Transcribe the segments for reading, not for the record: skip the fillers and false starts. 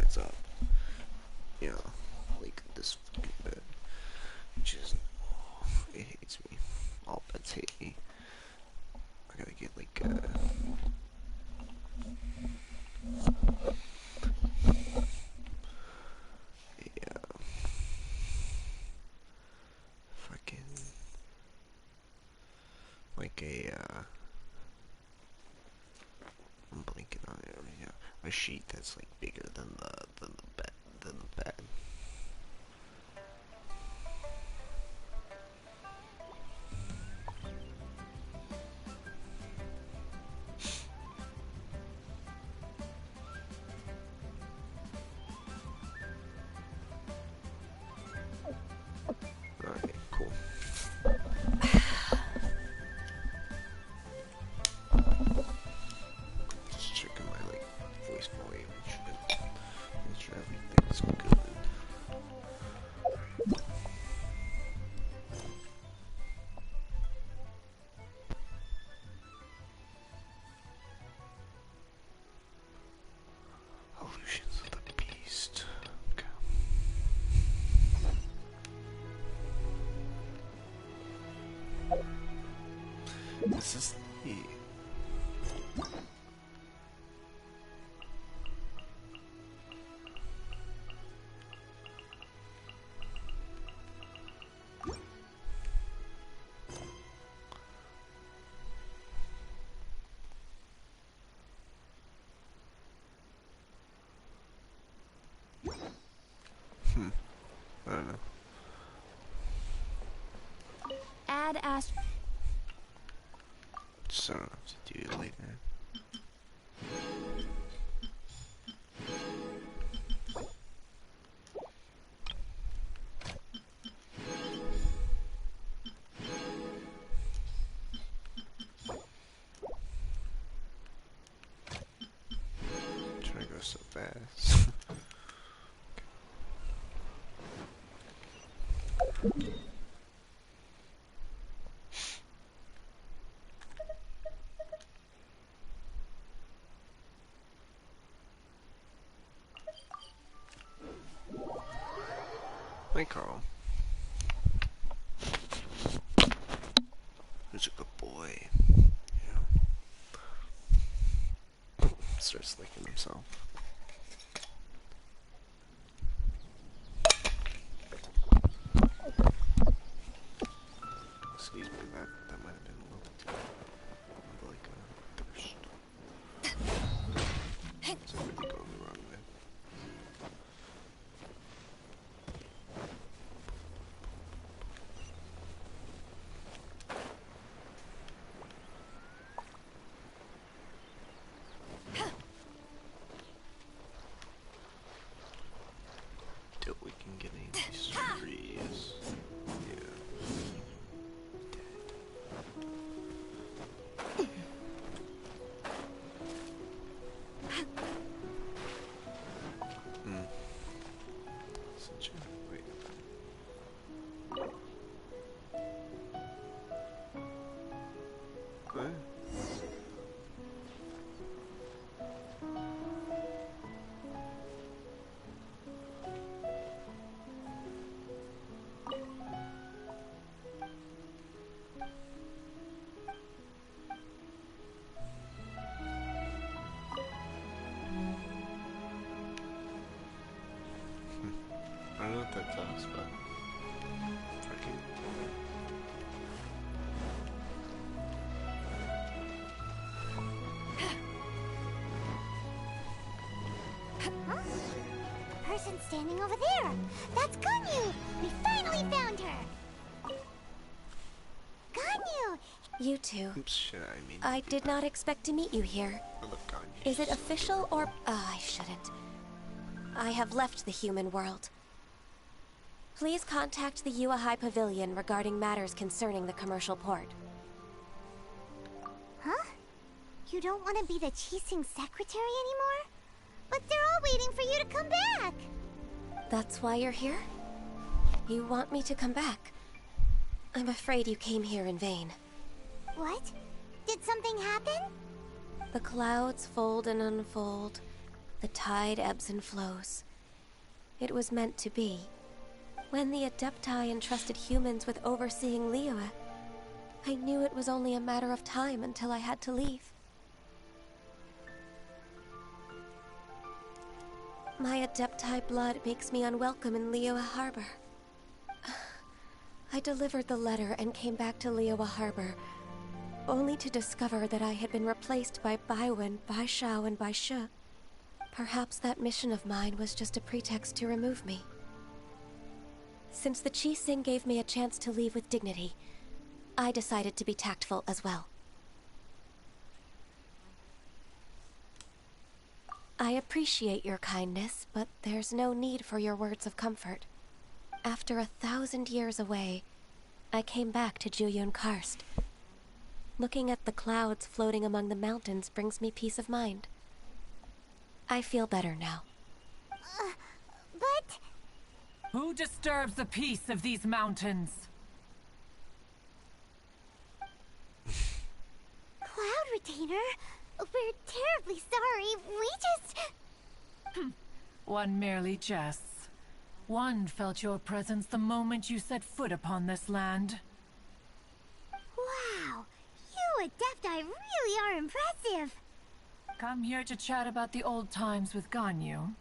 heads up. You know, like this fucking bed. Which is, oh, it hates me. All beds hate me. I gotta get like, fucking, like I'm blinking on it right now. A sheet that's like bigger than the bed. Alright, cool. Just checking my like voice volume and shit. Make sure everything's good. Illusions of the Beast. Okay. This is the I don't know. Add Ast. Just I don't have to do it later. I'm trying to go so fast. Hi, Carl. Who's a good boy? Yeah. Starts licking himself. Excuse me, that might have been a little too like a thirst. It's really going the wrong way. Till we can get any of these trees. Yeah. Such a wait. What? I don't know what that does, but fucking. Huh? Person standing over there. That's Ganyu. We finally found her. Ganyu. You two. Oops, shit, I mean. I did not expect to meet you here. I love Kanye. Is it official or... I shouldn't. I have left the human world. Please contact the Yua High Pavilion regarding matters concerning the commercial port. Huh? You don't want to be the Chi-Sing secretary anymore? But they're all waiting for you to come back. That's why you're here? You want me to come back? I'm afraid you came here in vain. What? Did something happen? The clouds fold and unfold, The tide ebbs and flows. It was meant to be. When the Adepti entrusted humans with overseeing Liyue, I knew it was only a matter of time until I had to leave. My Adepti blood makes me unwelcome in Liyue Harbor. I delivered the letter and came back to Liyue Harbor, only to discover that I had been replaced by Baiwen, Baishao, and Baishe. Perhaps that mission of mine was just a pretext to remove me. Since the Qixing gave me a chance to leave with dignity, I decided to be tactful as well. I appreciate your kindness, but there's no need for your words of comfort. After 1,000 years away, I came back to Jueyun Karst. Looking at the clouds floating among the mountains brings me peace of mind. I feel better now. But... Who disturbs the peace of these mountains? Cloud Retainer, we're terribly sorry. We just... One merely jests. One felt your presence the moment you set foot upon this land. Wow, you Adepti really are impressive. Come here to chat about the old times with Ganyu.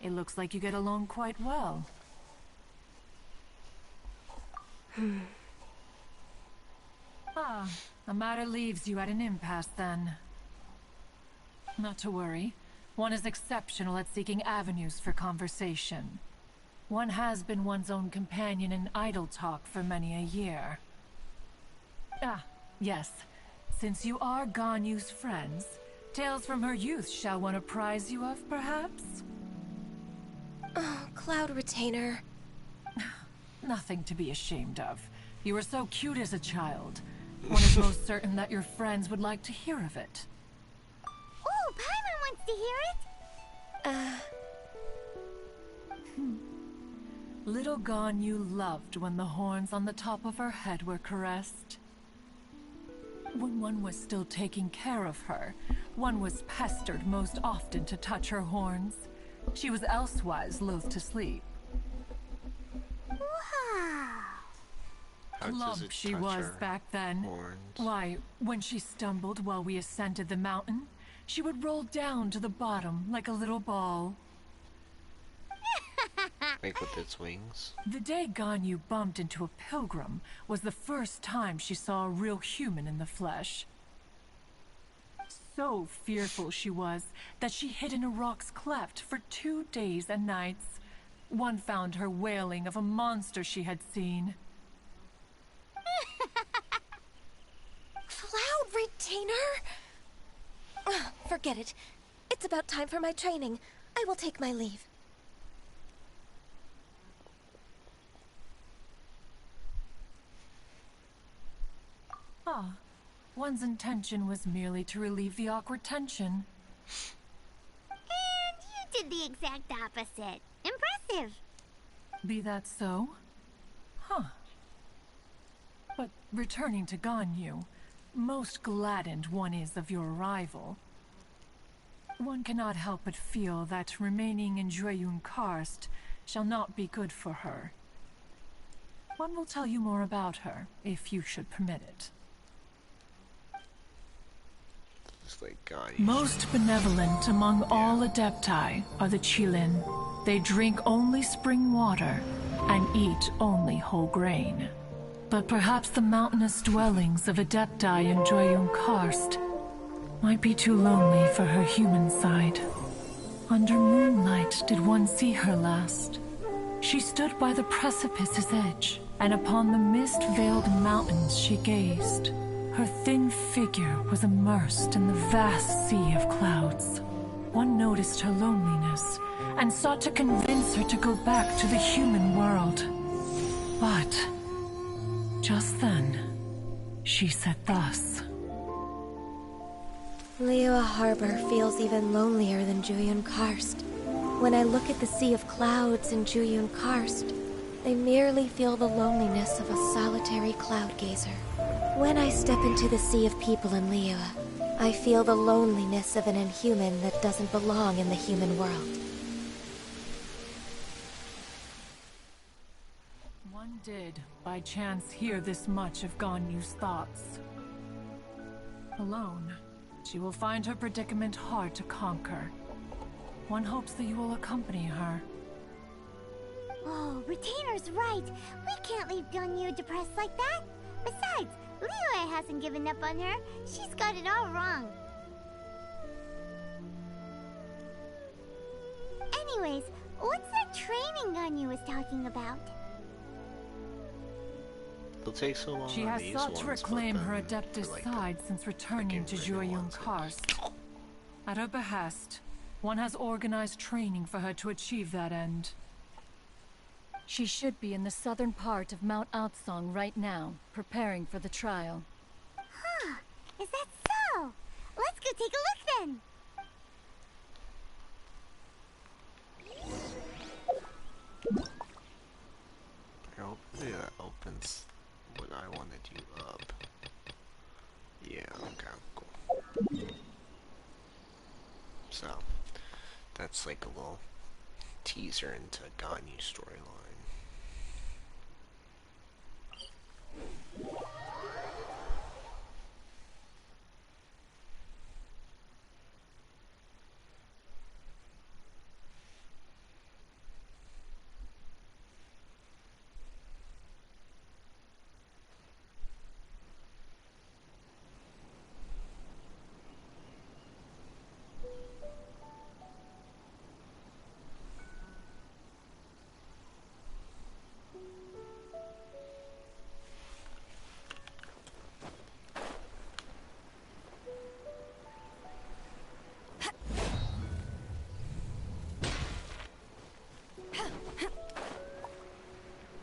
It looks like you get along quite well. The matter leaves you at an impasse then. Not to worry. One is exceptional at seeking avenues for conversation. One has been one's own companion in idle talk for many a year. Yes. Since you are Ganyu's friends, tales from her youth shall one apprise you of, perhaps? Oh, Cloud Retainer. Nothing to be ashamed of. You were so cute as a child. One is most certain that your friends would like to hear of it. Oh, Paimon wants to hear it. Little Ganyu loved when the horns on the top of her head were caressed. When one was still taking care of her, one was pestered most often to touch her horns. She was elsewise loath to sleep. Wow. Plump she was back then. Horns? Why, when she stumbled while we ascended the mountain, she would roll down to the bottom like a little ball. Like with its wings? The day Ganyu bumped into a pilgrim was the first time she saw a real human in the flesh. So fearful she was that she hid in a rock's cleft for 2 days and nights. One found her wailing of a monster she had seen. Cloud Retainer? Forget it. It's about time for my training. I will take my leave. One's intention was merely to relieve the awkward tension. And you did the exact opposite. Impressive. Be that so? But returning to Ganyu, most gladdened one is of your arrival. One cannot help but feel that remaining in Jueyun Karst shall not be good for her. One will tell you more about her, if you should permit it. Like God. Most benevolent among all Adepti are the Qilin. They drink only spring water and eat only whole grain. But perhaps the mountainous dwellings of Adepti in Jueyun Karst might be too lonely for her human side. Under moonlight did one see her last. She stood by the precipice's edge, and upon the mist-veiled mountains she gazed. Her thin figure was immersed in the vast sea of clouds. One noticed her loneliness and sought to convince her to go back to the human world. But just then, she said thus. Liyue Harbor feels even lonelier than Jueyun Karst. When I look at the sea of clouds in Jueyun Karst, I merely feel the loneliness of a solitary cloud gazer. When I step into the sea of people in Liyue, I feel the loneliness of an inhuman that doesn't belong in the human world. One did, by chance, hear this much of Ganyu's thoughts. Alone, she will find her predicament hard to conquer. One hopes that you will accompany her. Oh, Retainer's right. We can't leave Ganyu depressed like that. Besides, Liyue hasn't given up on her. She's got it all wrong. Anyways, what's that training Ganyu was talking about? It'll take so long. She on has these sought to ones, reclaim but her then, Adeptus for, like, side since returning to freaking Jueyun ones, Karst. At her behest, one has organized training for her to achieve that end. She should be in the southern part of Mount Aotsong right now, preparing for the trial. Huh, is that so? Let's go take a look then. Hopefully that opens what I want to do up. Yeah, okay, cool. So, that's like a little teaser into Ganyu's storyline.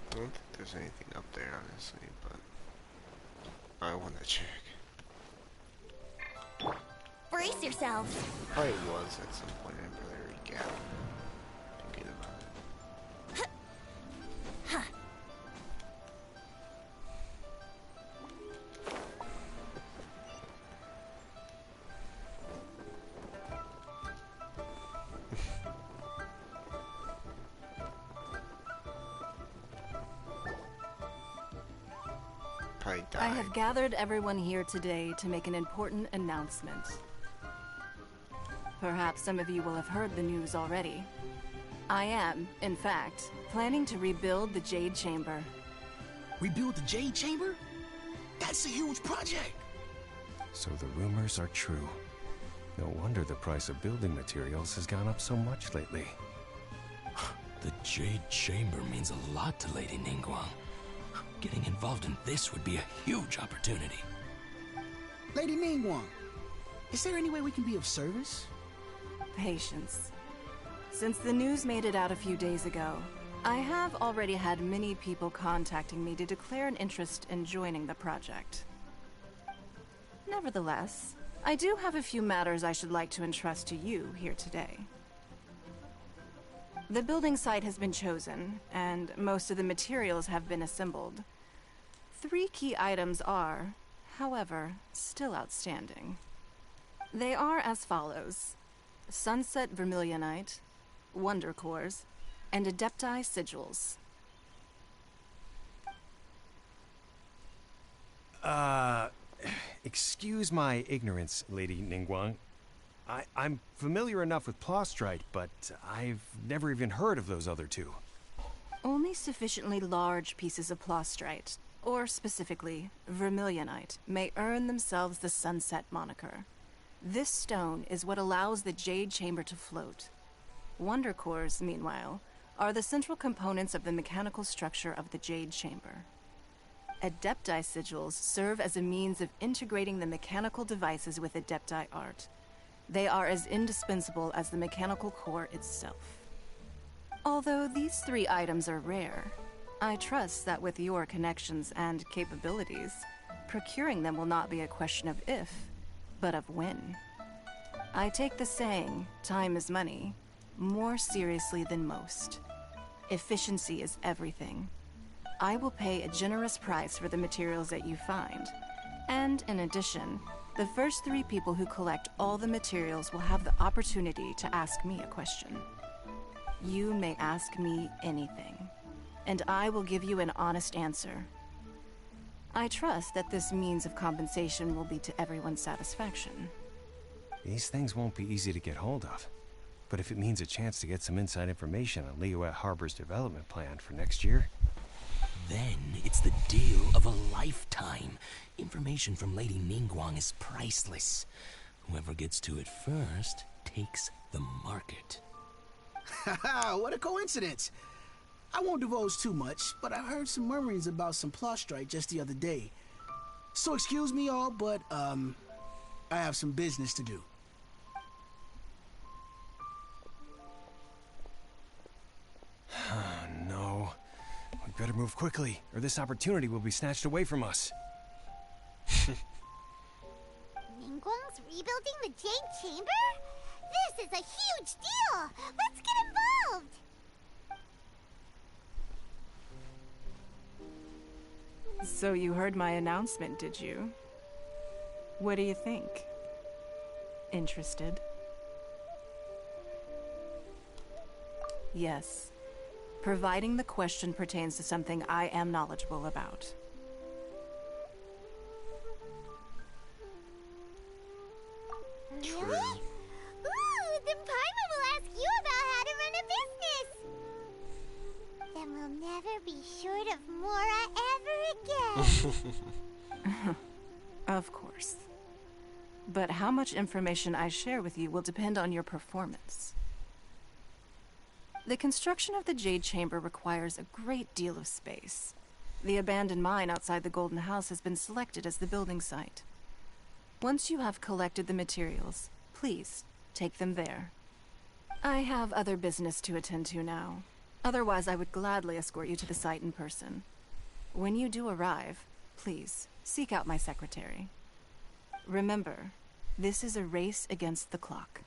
I don't think there's anything up there, honestly, but I want to check. Brace yourselves. Probably was at some point. I didn't really recap. Thinking about it. Probably died. I have gathered everyone here today to make an important announcement. Perhaps some of you will have heard the news already. I am, in fact, planning to rebuild the Jade Chamber. Rebuild the Jade Chamber? That's a huge project! So the rumors are true. No wonder the price of building materials has gone up so much lately. The Jade Chamber means a lot to Lady Ningguang. Getting involved in this would be a huge opportunity. Lady Ningguang, is there any way we can be of service? Patience. Since the news made it out a few days ago, I have already had many people contacting me to declare an interest in joining the project. Nevertheless, I do have a few matters I should like to entrust to you here today. The building site has been chosen, and most of the materials have been assembled. 3 key items are, however, still outstanding. They are as follows: Sunset Vermilionite, Wonder Cores, and Adepti Sigils. Excuse my ignorance, Lady Ningguang. I'm familiar enough with Plostrite, but I've never even heard of those other 2. Only sufficiently large pieces of Plostrite, or specifically Vermilionite, may earn themselves the Sunset moniker. This stone is what allows the Jade Chamber to float. Wonder Cores, meanwhile, are the central components of the mechanical structure of the Jade Chamber. Adepti Sigils serve as a means of integrating the mechanical devices with Adepti art. They are as indispensable as the mechanical core itself. Although these 3 items are rare, I trust that with your connections and capabilities, procuring them will not be a question of if, but of when. I take the saying, time is money, more seriously than most. Efficiency is everything. I will pay a generous price for the materials that you find, and in addition, The first 3 people who collect all the materials will have the opportunity to ask me a question. You may ask me anything, and I will give you an honest answer. I trust that this means of compensation will be to everyone's satisfaction. These things won't be easy to get hold of. But if it means a chance to get some inside information on Liyue Harbor's development plan for next year... Then it's the deal of a lifetime. Information from Lady Ningguang is priceless. Whoever gets to it first takes the market. Haha, what a coincidence. I won't divulge too much, but I heard some murmurings about some Plostrite just the other day. So excuse me all, but, I have some business to do. No. We better move quickly, or this opportunity will be snatched away from us. Ningguang's rebuilding the Jade Chamber? This is a huge deal! Let's get involved! So you heard my announcement, did you? What do you think? Interested? Yes. Providing the question pertains to something I am knowledgeable about. Really? Ooh, then Paimon will ask you about how to run a business! Then we'll never be short of Mora ever again! Of course. But how much information I share with you will depend on your performance. The construction of the Jade Chamber requires a great deal of space. The abandoned mine outside the Golden House has been selected as the building site. Once you have collected the materials, please take them there. I have other business to attend to now. Otherwise, I would gladly escort you to the site in person. When you do arrive, please seek out my secretary. Remember, this is a race against the clock.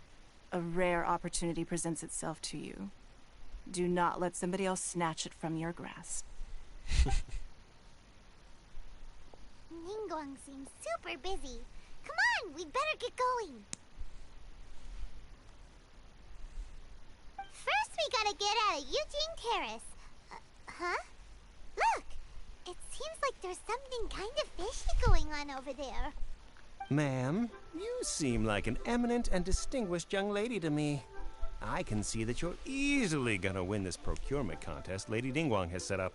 A rare opportunity presents itself to you. Do not let somebody else snatch it from your grasp. Ningguang seems super busy. Come on, we'd better get going. First, we gotta get out of Eugene Terrace. Huh? Look! It seems like there's something kind of fishy going on over there. Ma'am, you seem like an eminent and distinguished young lady to me. I can see that you're easily gonna win this procurement contest Lady Ningguang has set up.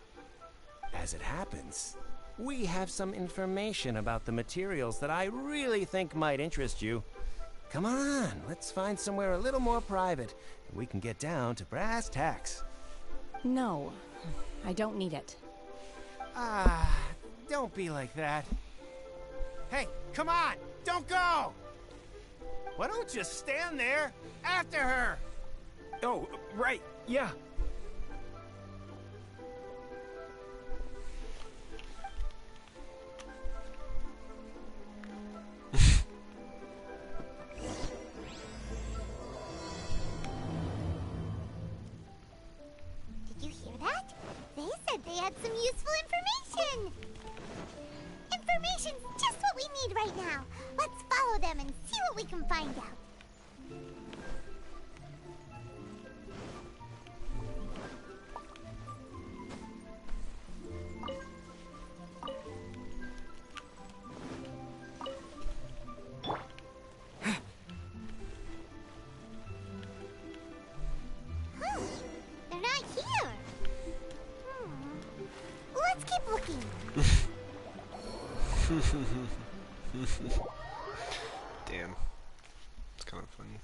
As it happens, we have some information about the materials that I really think might interest you. Come on, let's find somewhere a little more private, and we can get down to brass tacks. No, I don't need it. Don't be like that. Hey, come on, don't go! Why don't you stand there after her? Oh, right, yeah. Did you hear that? They said they had some useful information. Information's just what we need right now. Let's follow them and see what we can find out. Huh, they're not here. Let's keep looking. Damn. It's kind of funny.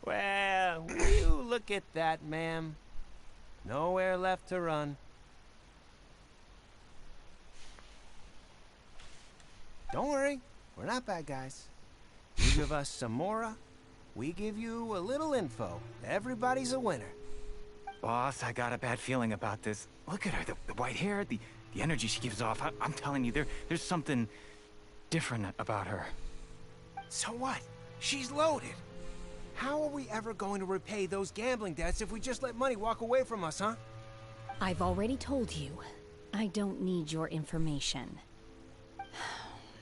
Well, you look at that, ma'am. Nowhere left to run. Don't worry, we're not bad guys. You give us some Mora, we give you a little info. Everybody's a winner. Boss, I got a bad feeling about this. Look at her, the white hair, the energy she gives off. I'm telling you, there's something different about her. So what? She's loaded. How are we ever going to repay those gambling debts if we just let money walk away from us, huh? I've already told you, I don't need your information.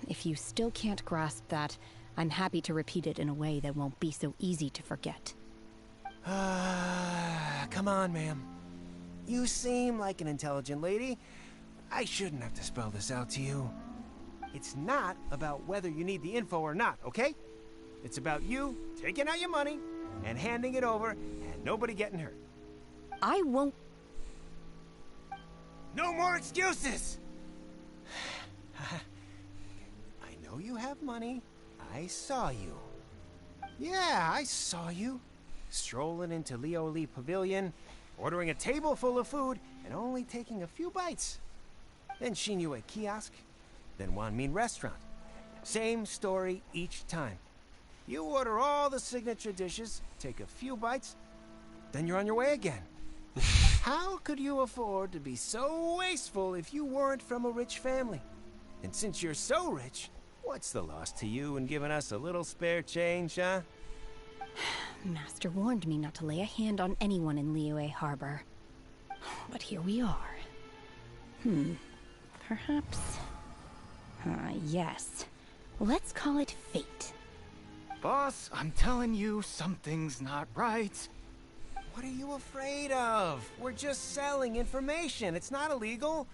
If you still can't grasp that, I'm happy to repeat it in a way that won't be so easy to forget. Come on, ma'am. You seem like an intelligent lady. I shouldn't have to spell this out to you. It's not about whether you need the info or not, okay? It's about you taking out your money and handing it over and nobody getting hurt. I won't... No more excuses! I know you have money. I saw you. Yeah, I saw you. Strolling into Leo Lee Pavilion, ordering a table full of food, and only taking a few bites. Then Shinyu at kiosk, then Wanmin restaurant. Same story each time. You order all the signature dishes, take a few bites, then you're on your way again. How could you afford to be so wasteful if you weren't from a rich family? And since you're so rich, what's the loss to you in giving us a little spare change, huh? Master warned me not to lay a hand on anyone in Liyue Harbor. But here we are. Perhaps... yes. Let's call it fate. Boss, I'm telling you, something's not right. What are you afraid of? We're just selling information. It's not illegal.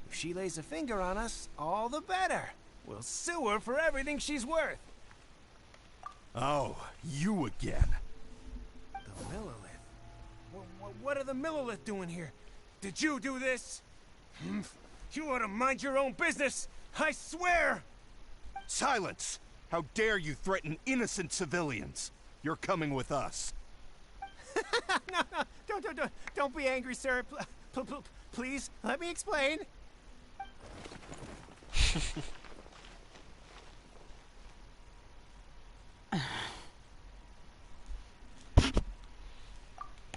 If she lays a finger on us, all the better. We'll sue her for everything she's worth. Oh, you again. The Millilith? What are the Millilith doing here? Did you do this? You ought to mind your own business, I swear! Silence! How dare you threaten innocent civilians? You're coming with us. No, don't be angry, sir. Please, let me explain.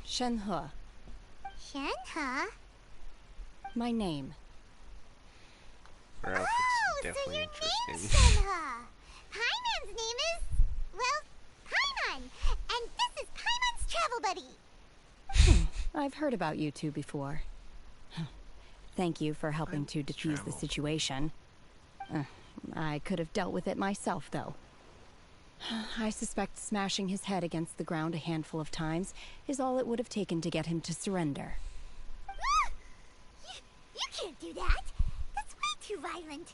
Shenhe. Shenhe? My name. Her outfit's Oh, so definitely your interesting. name's Shenhe. Paimon's name is... well, Paimon. And this is Paimon's travel buddy. I've heard about you two before. Thank you for helping to defuse the situation. I could have dealt with it myself, though. I suspect smashing his head against the ground a handful of times is all it would have taken to get him to surrender. You can't do that. That's way too violent.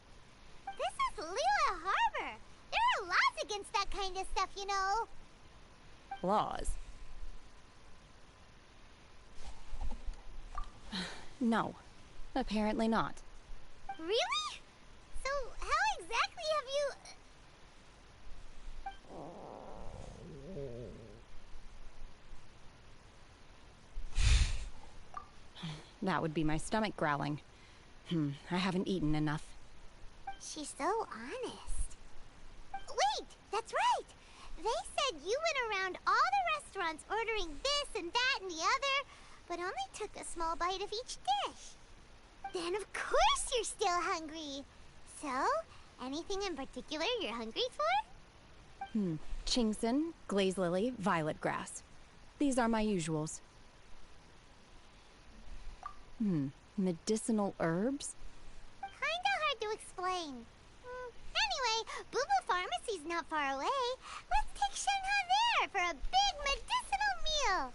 This is Liyue Harbor. There are laws against that kind of stuff, you know. Laws? No, apparently not. Really? So how exactly have you... That would be my stomach growling. I haven't eaten enough. She's so honest. Wait, that's right. They said you went around all the restaurants ordering this and that and the other, but only took a small bite of each dish. Then of course you're still hungry. So, anything in particular you're hungry for? Chingson, glaze lily, violet grass. These are my usuals. Medicinal herbs? Kinda hard to explain. Anyway, Boo Boo Pharmacy's not far away. Let's take Shenhe there for a big medicinal meal.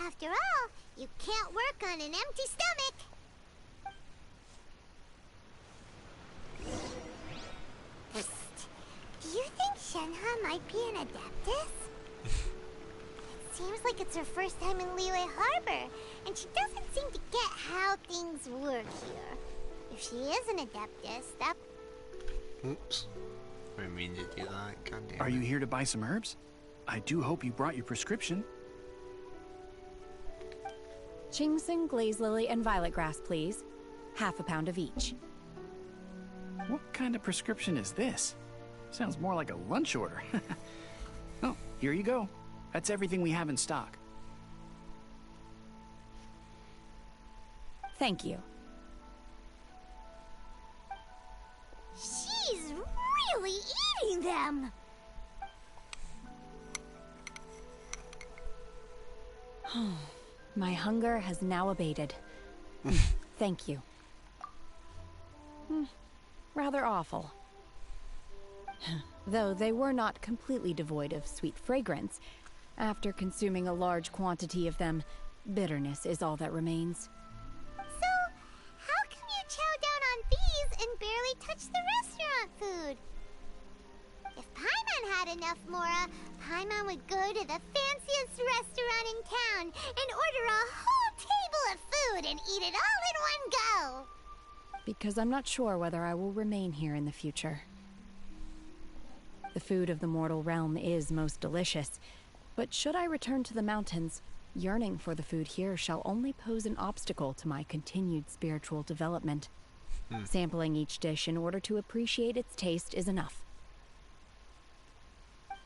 After all, you can't work on an empty stomach. Psst. Do you think Shenhe might be an Adeptus? It seems like it's her first time in Liyue Harbor, and she doesn't seem to get how things work here. If she is an Adeptus, that... Oops. I didn't mean to do that. God damn Are it. you here to buy some herbs? I do hope you brought your prescription. Chingson, glaze lily, and violet grass, please. Half a pound of each. What kind of prescription is this? Sounds more like a lunch order. Oh, here you go. That's everything we have in stock. Thank you. She's really eating them! My hunger has now abated. Thank you. Rather awful. Though they were not completely devoid of sweet fragrance, after consuming a large quantity of them, bitterness is all that remains. So, how come you chow down on these and barely touch the restaurant food? If Paimon had enough Mora, Paimon would go to the fanciest restaurant in town and order a whole table of food and eat it all in one go. Because I'm not sure whether I will remain here in the future. The food of the mortal realm is most delicious, but should I return to the mountains, yearning for the food here shall only pose an obstacle to my continued spiritual development. Sampling each dish in order to appreciate its taste is enough.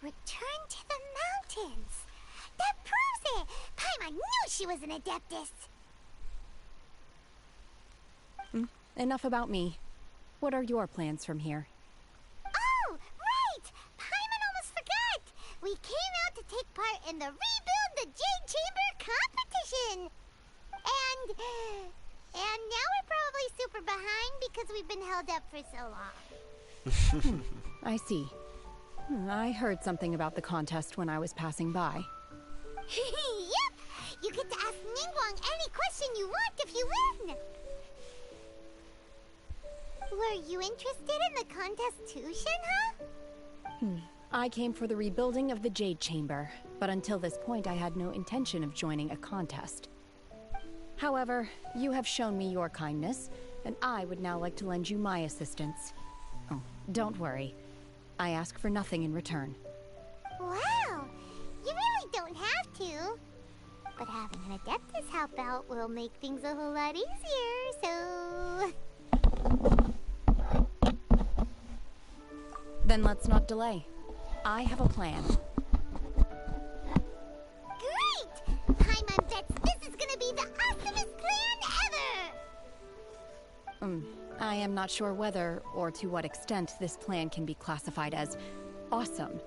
Return to the mountains. That proves it. Paimon knew she was an Adeptus. Enough about me. What are your plans from here? Oh, right! Paimon almost forgot! We came out to take part in the Rebuild the Jade Chamber competition! And now we're probably super behind because we've been held up for so long. I see. I heard something about the contest when I was passing by. Yep! You get to ask Ningguang any question you want if you win! Were you interested in the contest too, Shenhe? I came for the rebuilding of the Jade Chamber, but until this point I had no intention of joining a contest. However, you have shown me your kindness, and I would now like to lend you my assistance. Oh, don't worry. I ask for nothing in return. Wow! You really don't have to. But having an Adeptus help out will make things a whole lot easier, so... Then let's not delay. I have a plan. Great! Paimon bets this is gonna be the awesomest plan ever! I am not sure whether or to what extent this plan can be classified as awesome.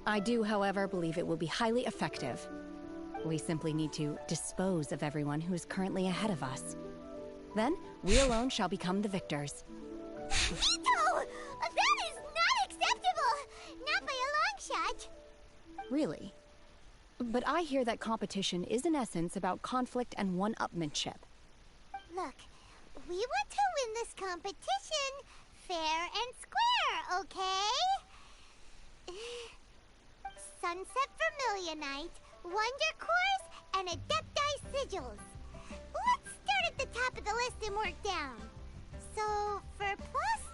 I do, however, believe it will be highly effective. We simply need to dispose of everyone who is currently ahead of us. Then, we alone shall become the victors. V.2! That is not acceptable! Not by a long shot! Really? But I hear that competition is in essence about conflict and one-upmanship. Look, we want to win this competition fair and square, okay? Sunset Vermilionite, Wonder Cores, and Adepti Sigils. Let's start at the top of the list and work down. So, for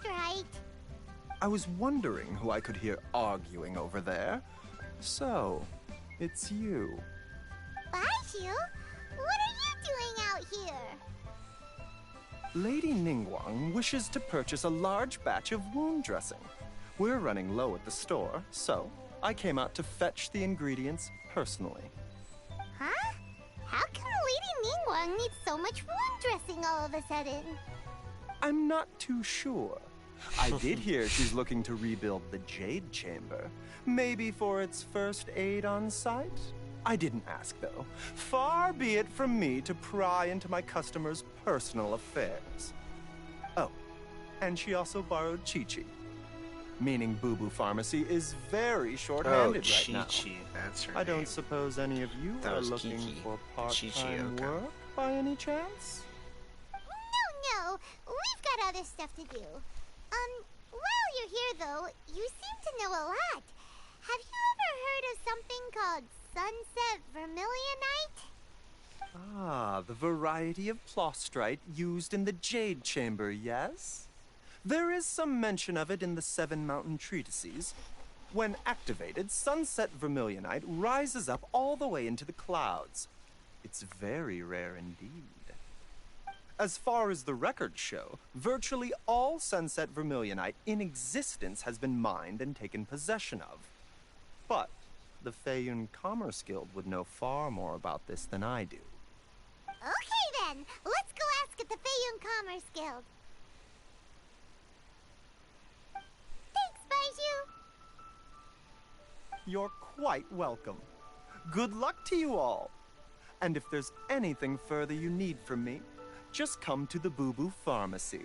Plostrite... I was wondering who I could hear arguing over there. So, it's you. Baishu? What are you doing out here? Lady Ningguang wishes to purchase a large batch of wound dressing. We're running low at the store, so I came out to fetch the ingredients personally. Huh? How come Lady Ningguang needs so much wound dressing all of a sudden? I'm not too sure. I did hear she's looking to rebuild the Jade Chamber. Maybe for its first aid on site? I didn't ask, though. Far be it from me to pry into my customers' personal affairs. Oh, and she also borrowed Chi-Chi. Meaning Boo Boo Pharmacy is very short-handed right now. Chi-Chi, that's her I don't name. suppose any of you That are was looking Kiki. for Chi-Chi, part-time okay. work by any chance? No, we've got other stuff to do. While you're here though, you seem to know a lot. Have you ever heard of something called Sunset Vermilionite? Ah, the variety of plostrite used in the Jade Chamber, yes? There is some mention of it in the Seven Mountain Treatises. When activated, Sunset Vermilionite rises up all the way into the clouds. It's very rare indeed. As far as the records show, virtually all Sunset Vermilionite in existence has been mined and taken possession of. But the Feiyun Commerce Guild would know far more about this than I do. Okay then, let's go ask at the Feiyun Commerce Guild. Thanks, Baiju. You're quite welcome. Good luck to you all. And if there's anything further you need from me, just come to the Boo Boo Pharmacy.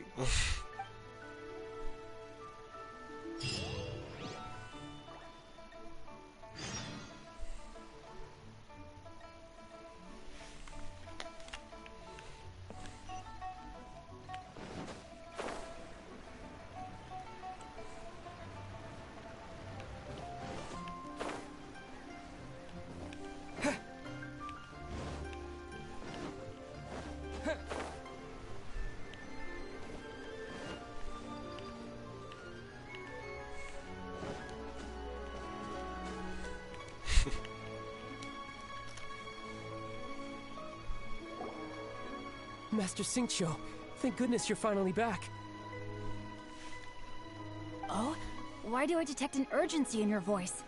Master Xingqiu, thank goodness you're finally back. Oh? Why do I detect an urgency in your voice?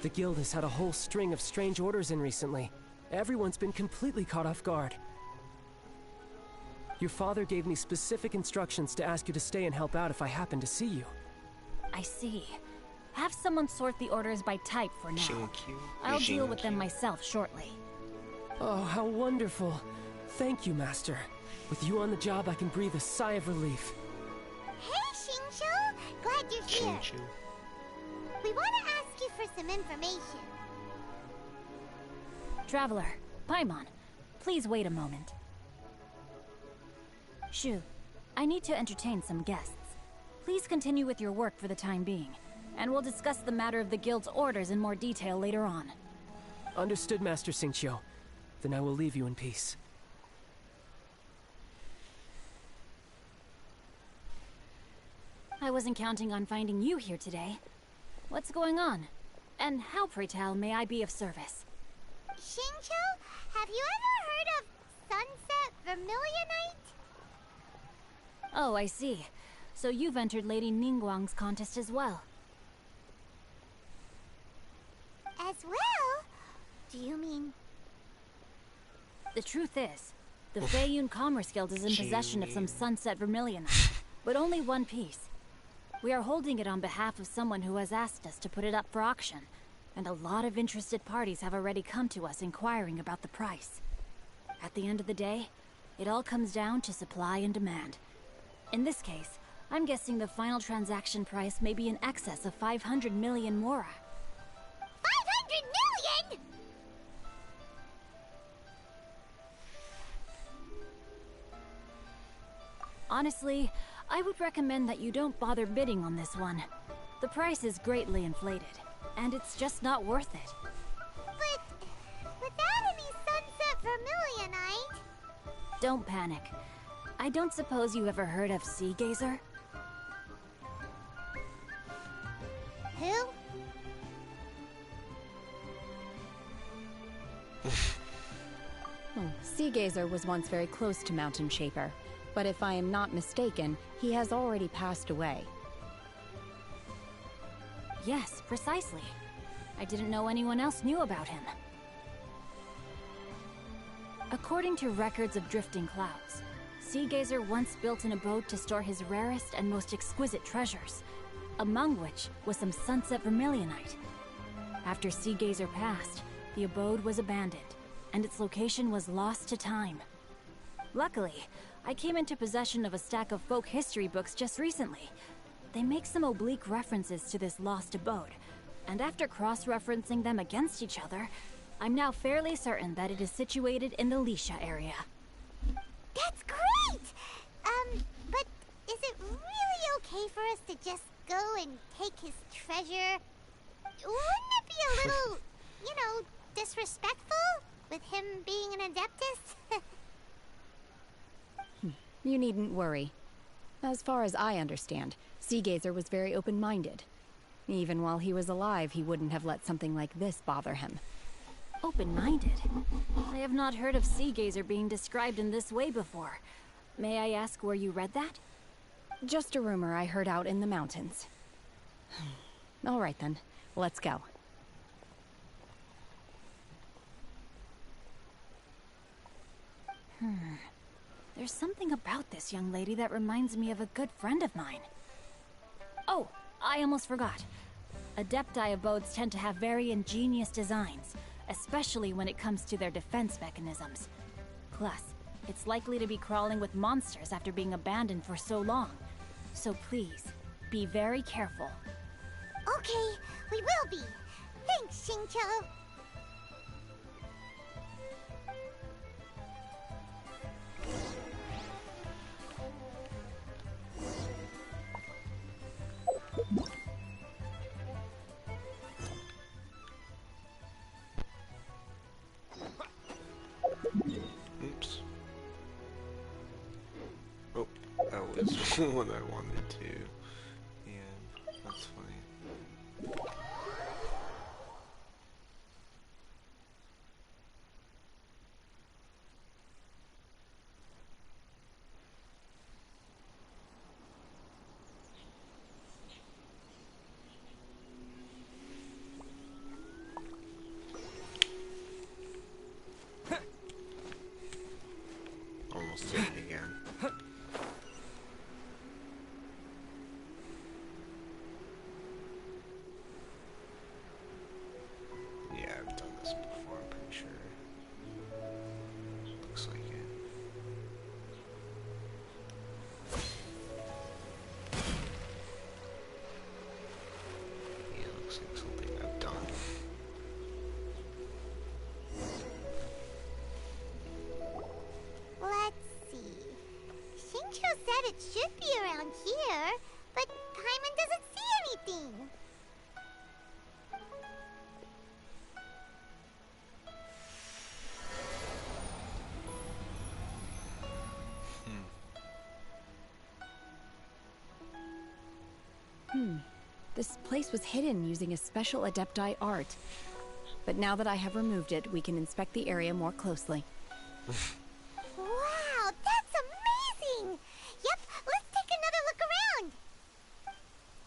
The guild has had a whole string of strange orders in recently. Everyone's been completely caught off guard. Your father gave me specific instructions to ask you to stay and help out if I happen to see you. I see. Have someone sort the orders by type for now. I'll deal with them myself shortly. Oh, how wonderful. Thank you, Master. With you on the job, I can breathe a sigh of relief. Hey, Xingqiu! Glad you're here. We want to ask you for some information. Traveler, Paimon, please wait a moment. Shu, I need to entertain some guests. Please continue with your work for the time being, and we'll discuss the matter of the guild's orders in more detail later on. Understood, Master Xingqiu. Then I will leave you in peace. I wasn't counting on finding you here today. What's going on? And how, pray tell, may I be of service? Xingqiu, have you ever heard of Sunset Vermilionite? Oh, I see. So you've entered Lady Ningguang's contest as well. As well? Do you mean... The truth is, the Feiyun Commerce Guild is in possession of some Sunset Vermilionite, but only one piece. We are holding it on behalf of someone who has asked us to put it up for auction, and a lot of interested parties have already come to us inquiring about the price. At the end of the day, it all comes down to supply and demand. In this case, I'm guessing the final transaction price may be in excess of 500 million mora. 500 million?! Honestly, I would recommend that you don't bother bidding on this one. The price is greatly inflated, and it's just not worth it. But without any Sunset Vermilionite... Don't panic. I don't suppose you ever heard of Sea Gazer? Who? Sea Gazer was once very close to Mountain Shaper, but if I am not mistaken, he has already passed away. Yes, precisely. I didn't know anyone else knew about him. According to records of drifting clouds, Sea Gazer once built an abode to store his rarest and most exquisite treasures, among which was some Sunset Vermilionite. After Sea Gazer passed, the abode was abandoned, and its location was lost to time. Luckily, I came into possession of a stack of folk history books just recently. They make some oblique references to this lost abode, and after cross-referencing them against each other, I'm now fairly certain that it is situated in the Lisha area. That's great! But is it really okay for us to just go and take his treasure? Wouldn't it be a little, disrespectful? With him being an Adeptus? You needn't worry. As far as I understand, Sea Gazer was very open-minded. Even while he was alive, he wouldn't have let something like this bother him. Open-minded? I have not heard of Sea Gazer being described in this way before. May I ask where you read that? Just a rumor I heard out in the mountains. All right then, let's go. There's something about this young lady that reminds me of a good friend of mine. Oh, I almost forgot. Adepti abodes tend to have very ingenious designs, especially when it comes to their defense mechanisms. Plus, it's likely to be crawling with monsters after being abandoned for so long. So please, be very careful. Okay, we will be. Thanks, Xingqiu. Oops. Oh, that was what I wanted to. Yeah, that's funny. Almost hit me again. Yeah, I've done this before, I'm pretty sure. Looks like it. Yeah, looks like something I've done. Let's see. Xingqiu said it should be around here, but Paimon doesn't see anything. This place was hidden using a special Adepti art. But now that I have removed it, we can inspect the area more closely. Wow, that's amazing! Yep, let's take another look around.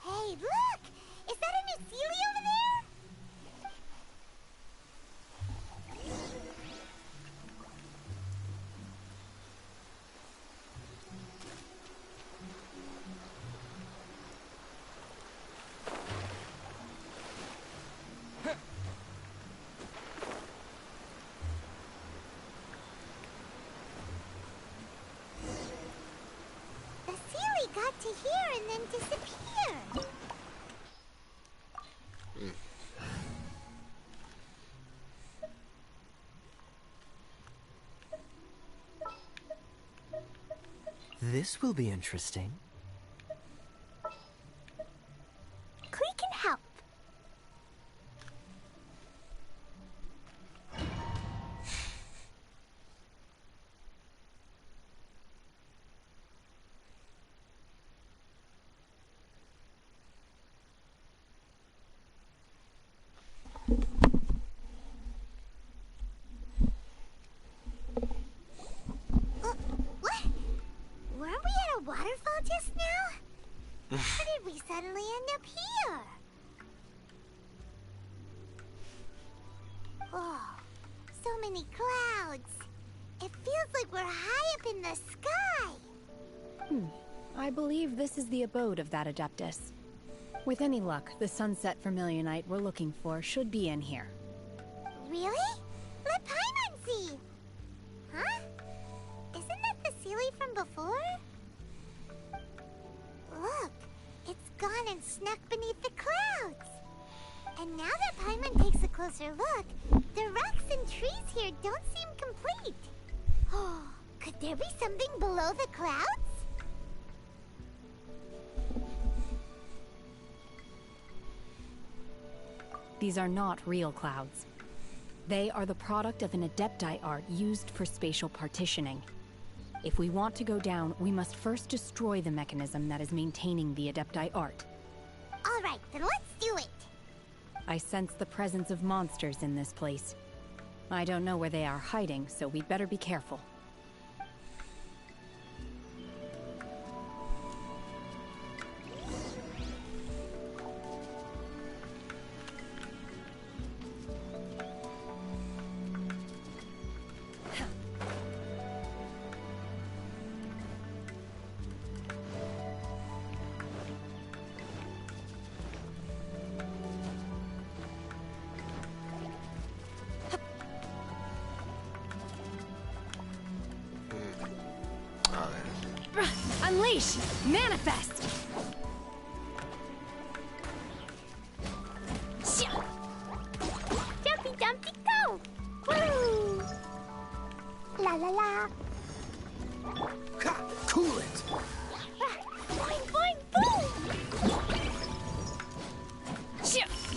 Hey, look! Is that a new Sealy over there? The Sealy got to here and then disappeared. This will be interesting. Klee can help. What? Weren't we at a waterfall just now? How did we suddenly end up here? Oh, so many clouds. It feels like we're high up in the sky. I believe this is the abode of that Adeptus. With any luck, the sunset vermilionite we're looking for should be in here. Really? Let Paimon see. Huh? Isn't that the Sealy from before? Look, it's gone and snuck beneath the clouds. And now that Paimon takes a closer look, the rocks and trees here don't seem complete. Oh, could there be something below the clouds? These are not real clouds. They are the product of an Adepti art used for spatial partitioning. If we want to go down, we must first destroy the mechanism that is maintaining the Adepti art. All right, then let's do it. I sense the presence of monsters in this place. I don't know where they are hiding, so we'd better be careful. Unleash! Manifest! Jumpy Dumpty go! Woo! La la la! Ha! Cool it! Boing boing boom!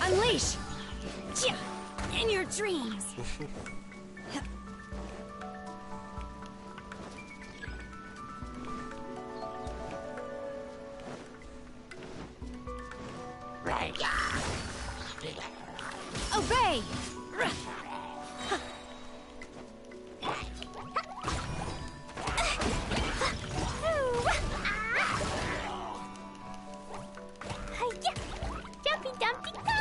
Unleash! In your dreams! Obey! Jumpy Dumpty go!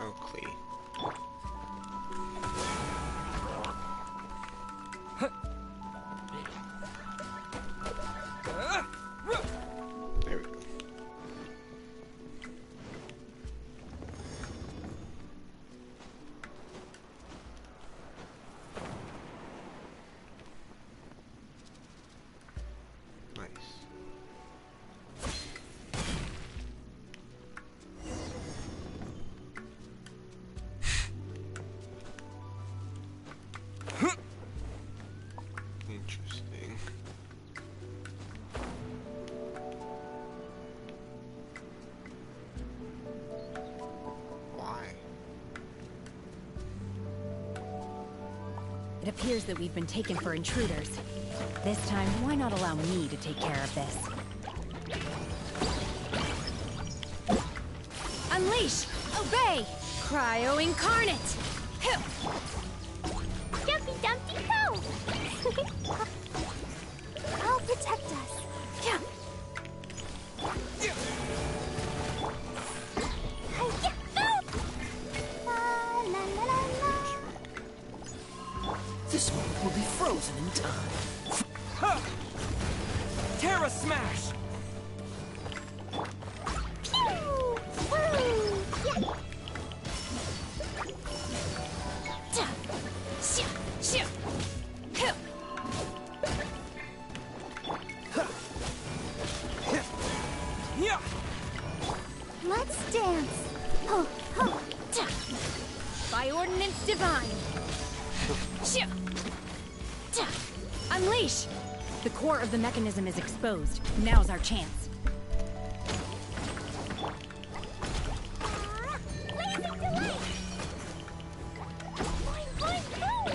Oakley. There we go. Nice. Interesting. Why? It appears that we've been taken for intruders. This time, why not allow me to take care of this? Unleash! Obey! Cryo Incarnate! Jumpy Dumpty go! I'll protect us. La la la la la. This one will be frozen in time. Ha! Terra Smash! Pew! Woo! Yeah. Let's dance. Ho, ho. By Ordinance Divine! Unleash! The core of the mechanism is exposed. Now's our chance. Blazing delight! Boing, boing, boom!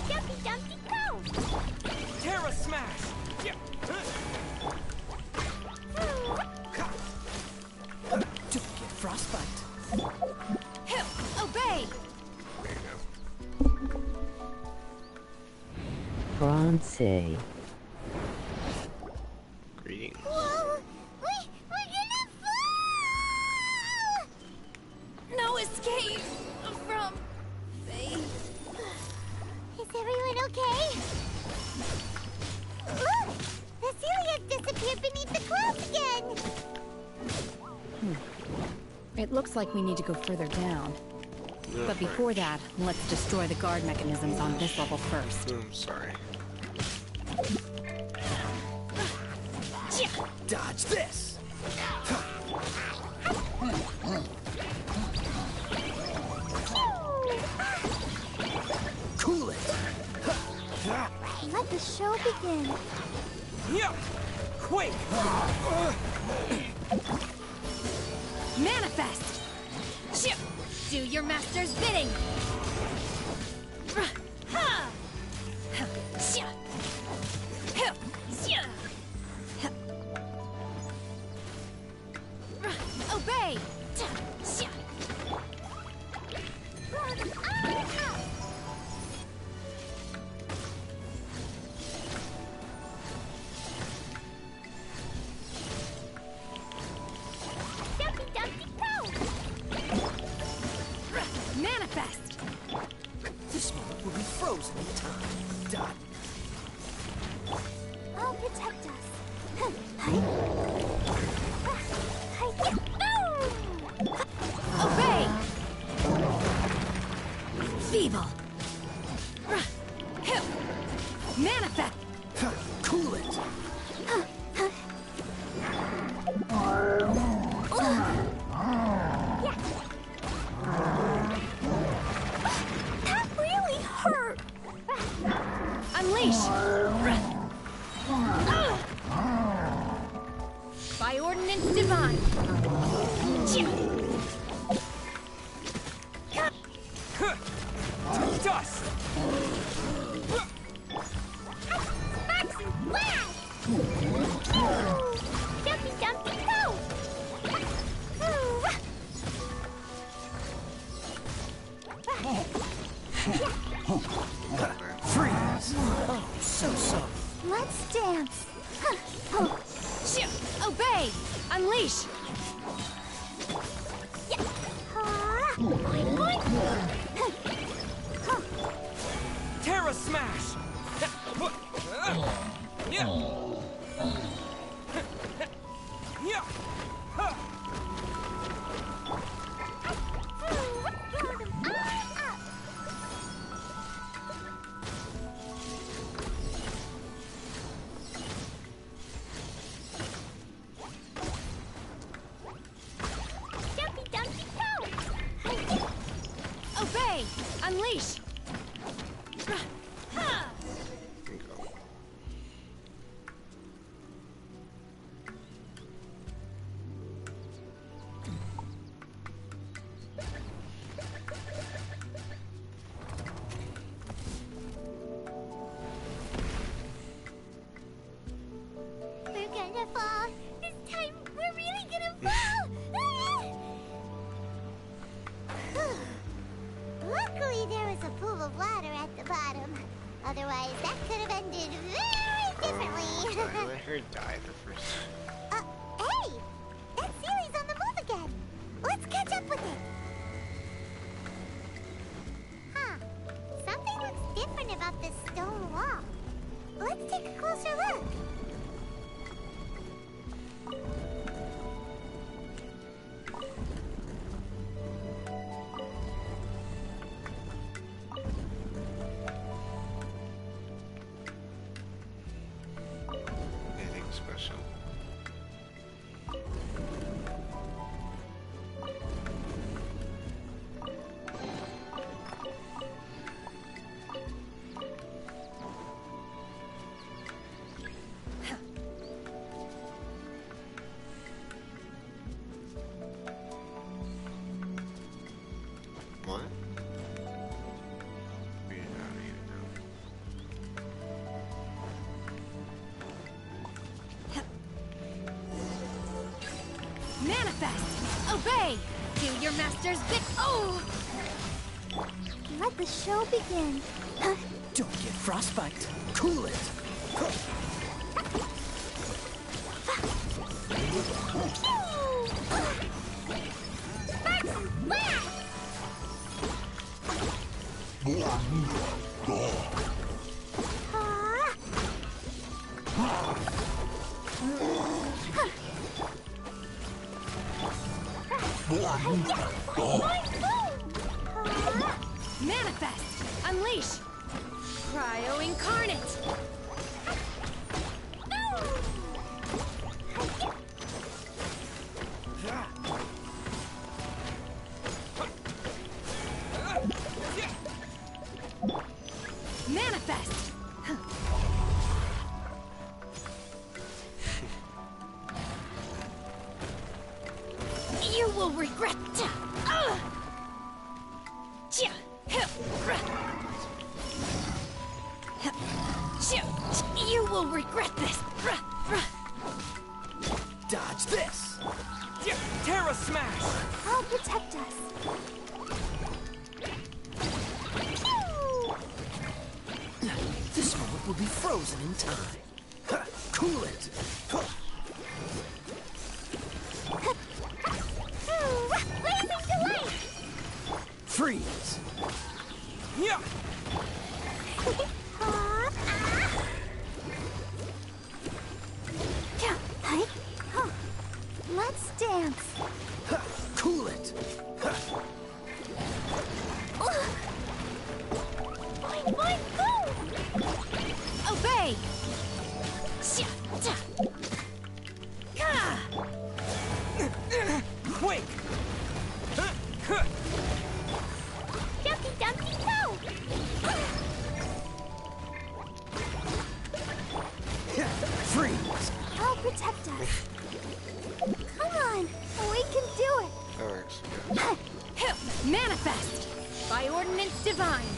Jumpy Dumpty go! Terra Smash! Don't get frostbite. Obey! There you go. Bronze. Greetings. Whoa! We're gonna fall! No escape from Faye. Is everyone okay? Look! The celiac disappeared beneath the clouds again! It looks like we need to go further down. But before that, let's destroy the guard mechanisms on this level first. I'm sorry. Dodge this! Cool it! Let the show begin. Yeah! Quake! Manifest! Do your master's bidding! Obey! Jumpy Dumpty go! Manifest! This moment will be frozen in time. Dot. I'll protect us. evil. Manifest. Cool it. That really hurt. Unleash. By ordinance divine. Dust. Maxi blast! Jumpy, jumpy, go! Freeze. Oh, so soft. Let's dance. Obey. Unleash. Boing, boing. Terra smash. Jumpy, jumpy, go! Obey. Unleash. We're gonna fall. This time, we're really gonna fall. Luckily, there was a pool of water at the bottom. Otherwise, that could have ended very differently. I let her die the first. Hey! That Sealy's on the move again. Let's catch up with it. Huh. Something looks different about this stone wall. Let's take a closer look. Anything special? What? We don't even know. Manifest. Obey. Do your master's bit. Oh! Let the show begin. Don't get frostbite. Cool it. Sparks and blast! Manifest. Unleash. Cryo incarnate. Manifest. You will regret. You will regret this. Dodge this. Terra smash. I'll protect us. This moment will be frozen in time. Cool it. Blazing delight! Freeze. Yeah. Let's dance. Cool it. Boing, boing, boom! Obey! Wait! Dumpty, dumpty, go! Freeze! I'll protect us. Come on, we can do it. That works. Manifest! By ordinance divine!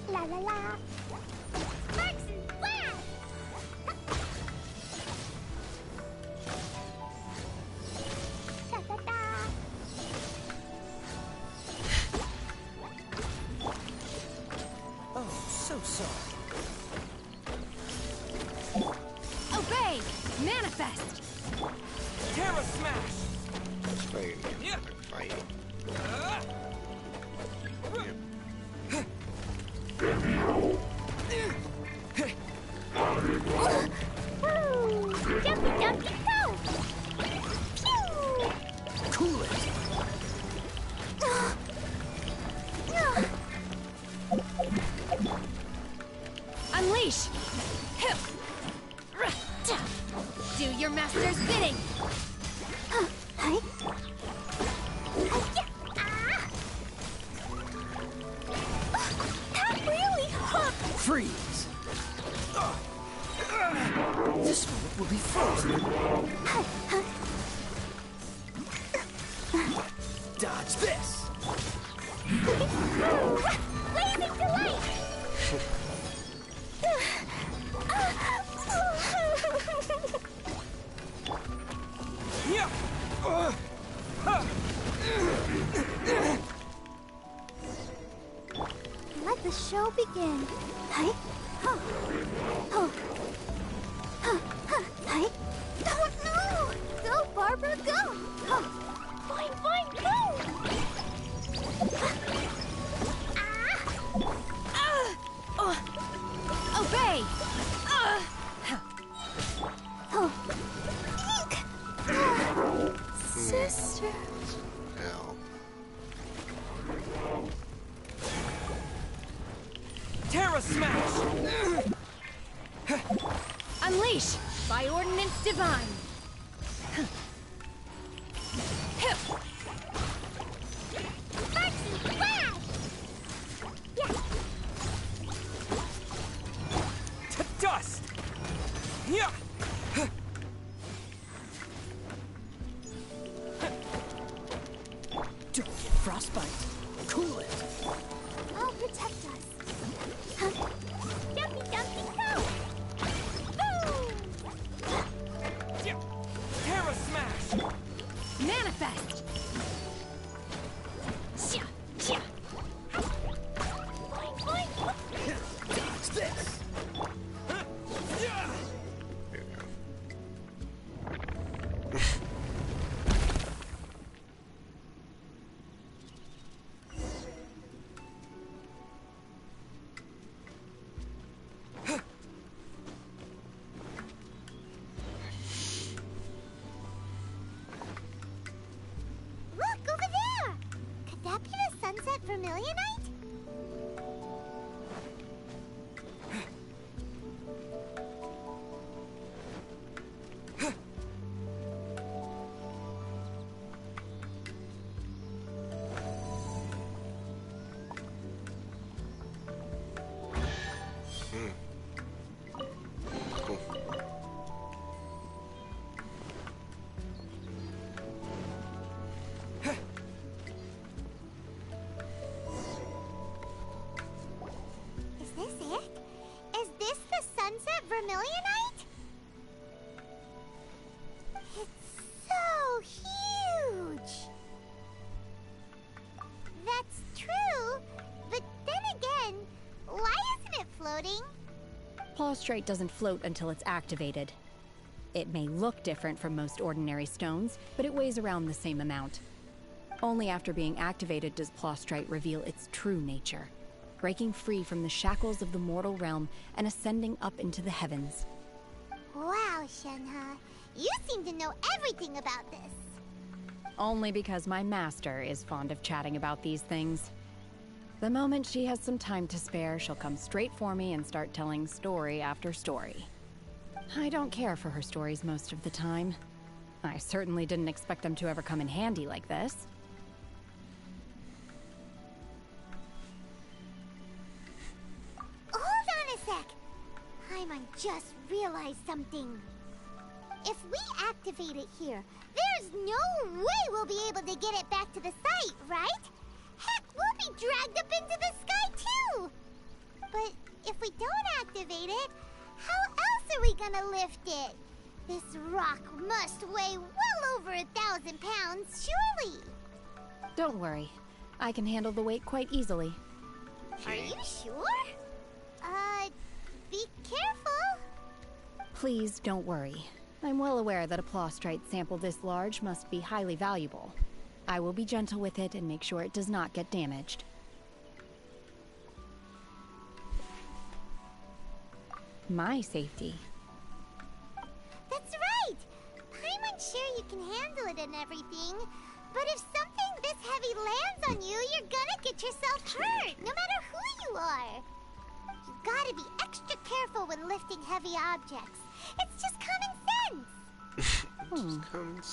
La la la. Sparks and flash. Da da da. Oh, so sorry. Obey! Manifest! Terra Smash! Let's fight. Yeah. Fight. Jumpy, jumpy, go! Pew! Cool it! Unleash! Do your master's bidding! That really hurt! Freeze! This one will be frozen. Dodge this! Blazing delight! Yeah! Let the show begin. Hey? Huh. Oh. Huh. Huh. Hey? Oh no! Go, Barbara, go! Huh. Boing, boing, boom! Obey! Oh. Eek! Sister. Hell. Terra Smash! Unleash! By ordinance divine! Sparks and flash! Yeah. To dust! Yeah! Don't get frostbite. Cool it. I'll protect us. Huh? Jumpy, jumpy, go! Boom! Terra Smash! Manifest! Boing, boing! Dodge this! Look, over there! Could that be the sunset vermilionite? Cool. Is this it? Is this the sunset vermilionite? It's so huge! That's true, but then again, why isn't it floating? Plaustrite doesn't float until it's activated. It may look different from most ordinary stones, but it weighs around the same amount. Only after being activated does Plaustrite reveal its true nature, breaking free from the shackles of the mortal realm and ascending up into the heavens. Wow, Shenhe. You seem to know everything about this. Only because my master is fond of chatting about these things. The moment she has some time to spare, she'll come straight for me and start telling story after story. I don't care for her stories most of the time. I certainly didn't expect them to ever come in handy like this. Hold on a sec! Paimon just realized something. If we activate it here, there's no way we'll be able to get it back to the site, right? Heck, we'll be dragged up into the sky too! But if we don't activate it, how else are we gonna lift it? This rock must weigh well over 1,000 pounds, surely! Don't worry. I can handle the weight quite easily. Are you sure? Be careful! Please don't worry. I'm well aware that a plaustrite sample this large must be highly valuable. I will be gentle with it and make sure it does not get damaged. My safety. That's right! Paimon's sure you can handle it and everything, but if something this heavy lands on you, you're gonna get yourself hurt, no matter who you are. You gotta be extra careful when lifting heavy objects. It's just common sense.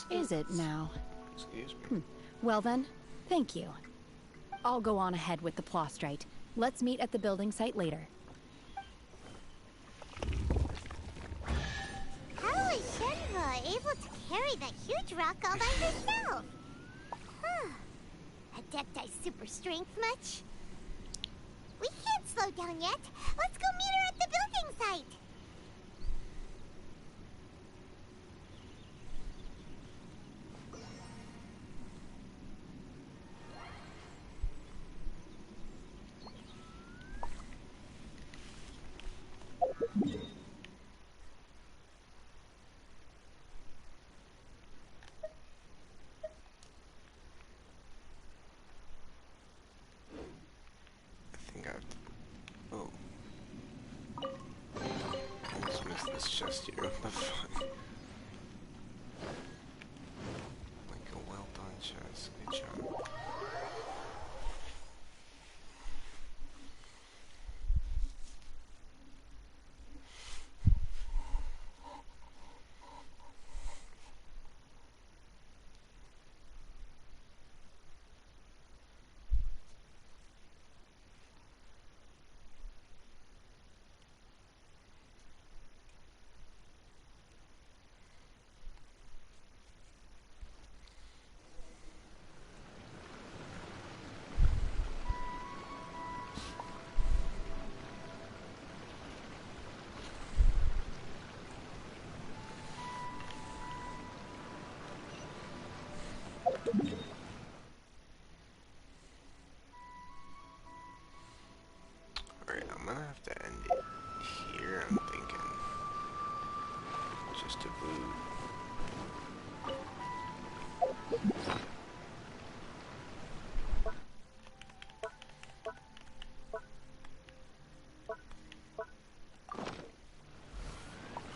Is it now? Excuse me. Well then, thank you. I'll go on ahead with the plaustrite. Let's meet at the building site later. How is Shenhe able to carry that huge rock all by herself? Adepti super strength much? We can't slow down yet. Let's go meet her at the building site. I think I've... Oh. I just missed this chest here. But fine. Like a well done chest. Good job. Alright, I'm gonna have to end it here, I'm thinking. Just to boot.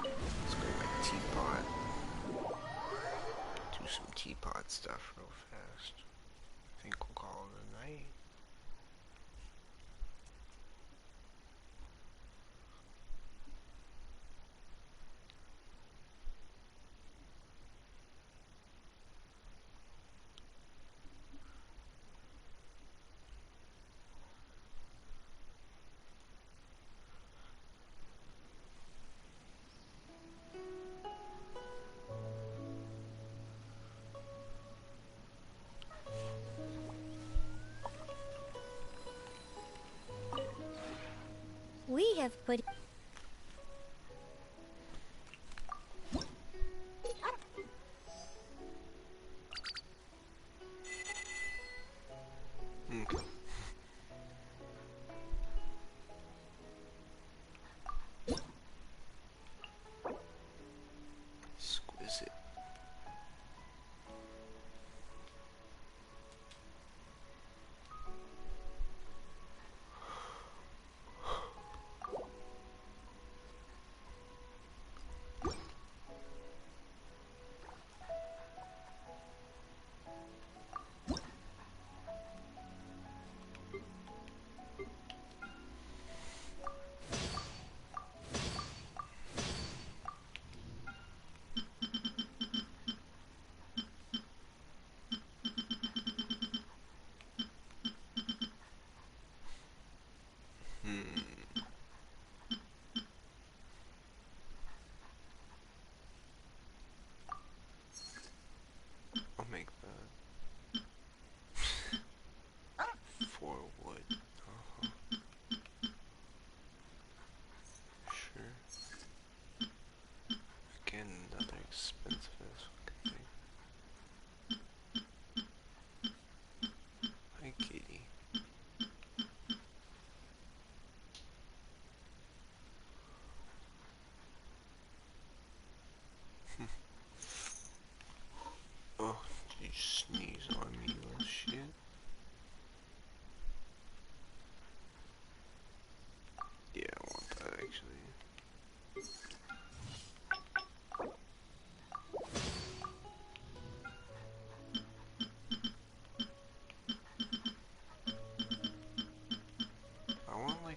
Let's go to my teapot. Do some teapot stuff real fast. I think we'll call it a night. We have put... Okay. Exquisite.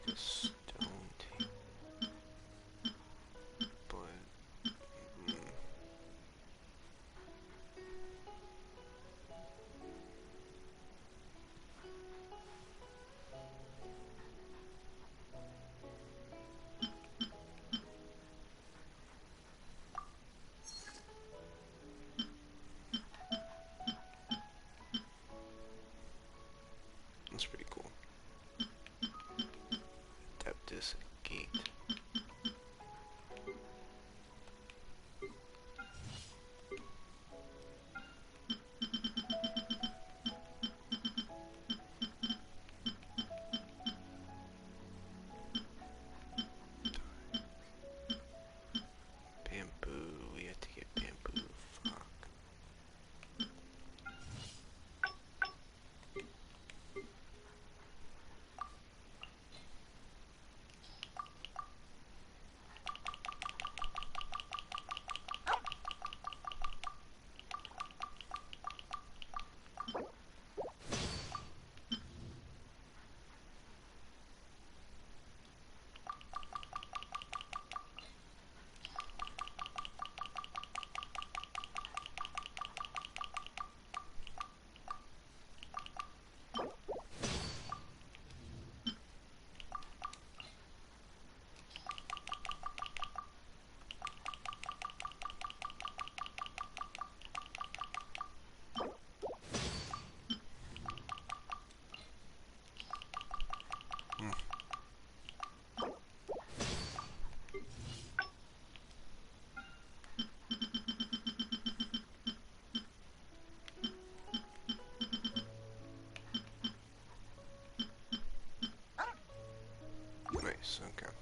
a stone tape. But that's pretty cool. Adeptus gate. Bamboo. We have to get bamboo. Fuck. Nice, okay.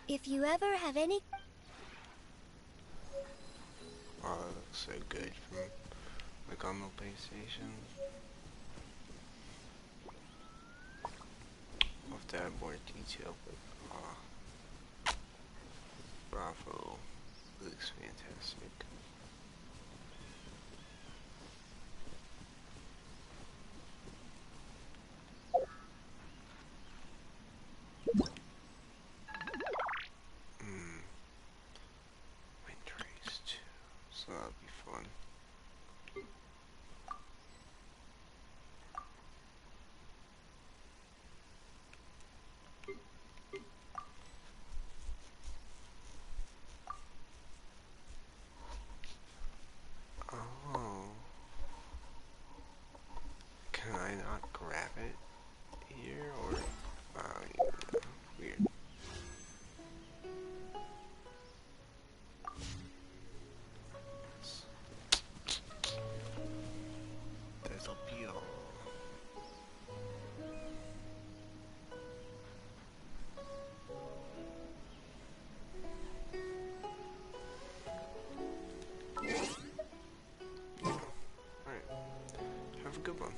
If you ever have any... Wow, that looks so good from like on the PlayStation. I'll have to add more detail, but bravo. It looks fantastic. Wind race too, so that'll be fun. Oh. Can I not grab it here, or yeah, weird. That'll be all. Alright. Have a good one.